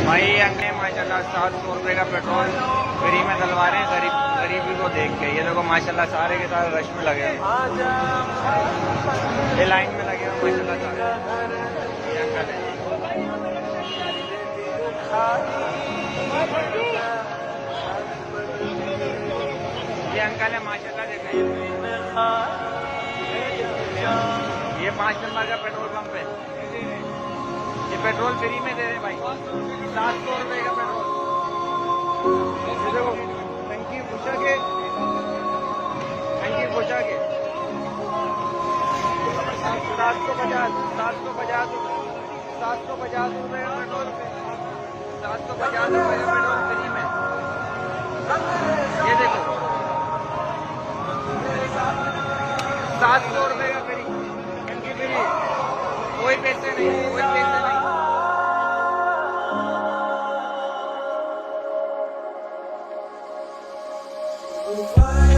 भाई अंकल माशाल्लाह 700 रुपये का पेट्रोल फ्री में डलवा रहे हैं गरीबी को देख के। ये देखो माशाल्लाह सारे के सारे रश में लगे हैं, ये लाइन में लगे हुए माशाल्लाह सारे। ये अंकल है, ये अंकल है माशाल्लाह। देखो ये 5 नंबर का पेट्रोल पंप है। ये पेट्रोल फ्री में दे रहे भाई, 700 रुपये का पेट्रोल। देखो टंकी पूछा के 750 रुपये का पेट्रोल, 750 रुपये का पेट्रोल फ्री में। ये देखो 700 रुपये का फ्री, टंकी फ्री, कोई पैसे नहीं, कोई पैसे नहीं। Why?